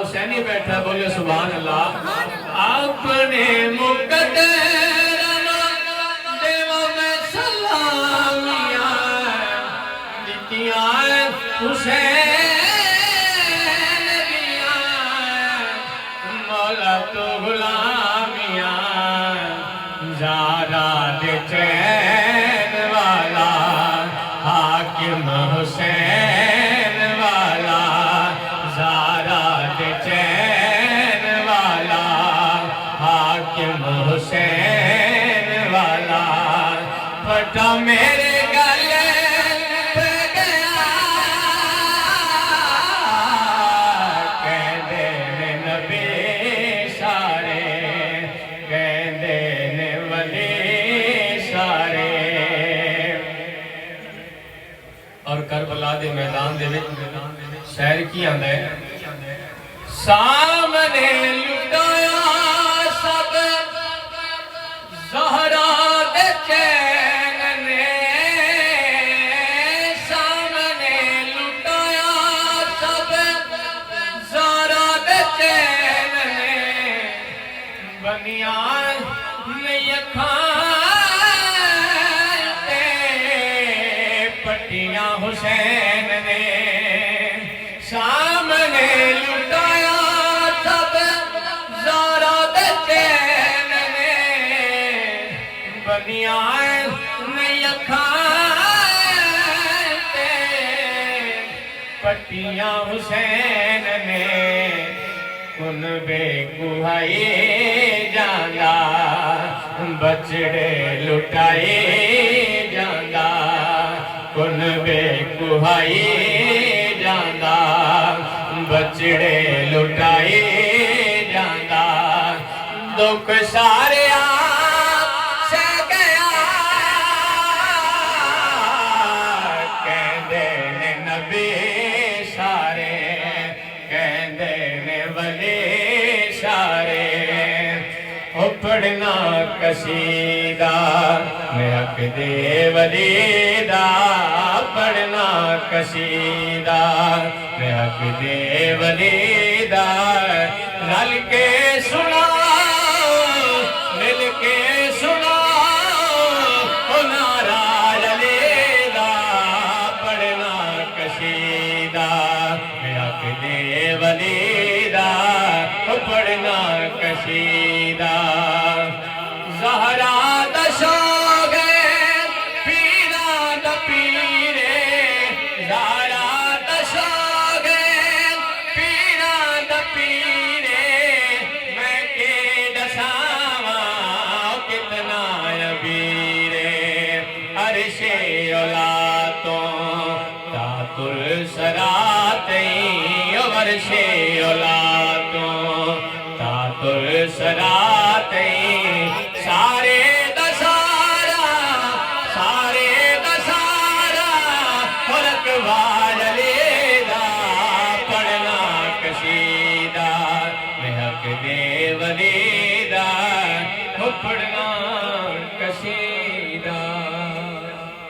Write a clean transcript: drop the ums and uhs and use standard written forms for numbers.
حسینی بیٹھا بولے سبحان اللہ اپنے مقدر دیو میں سلامیاں دیتیاں حسین دیاں مولا تو غلامیاں زارا دے چین والا حاکم حسین والا زارا دے چین والا حاکم حسین والا پٹا میرے گلے پہ گیا کہندے نے نبی سارے کہندے نے ولی سارے اور کربلا دے میدان دے شہر کی آندہ ہے سامنے لٹایا سب زہرا دے چین نے سامنے لٹایا سب زہرا دے چین نے بنیان نہیں کھان تے پٹیاں حسین نے سامنے لٹایا سب زارا دے چین نے بنیان نہیں کھان تے پٹیاں حسین نے کن بے کوہائی جانا بچڑے لٹائی جانا کن بے کوہائی جانا بچڑے لٹائی جانا دکھ سارے سے گیا کہندے نے نبی سارے کہندے نے ولی سارے او پڑھنا قصیدہ میں حق دے ولی دا پڑھنا قصیدہ میں حق دے ولی دا رل کے سناؤ مل کے سناؤ او نعرہ علی دا پڑھنا قصیدہ میں حق دے ولی دا پڑھنا قصیدہ زہرا دا شوق ہے پیرا دا پیرے زہرا دا شوق ہے پیرا دا پیرے میں کے دساواں کتنا عبیرے عرش اولاتوں تحت الصراطین عرش اولاتوں تحت الصراطین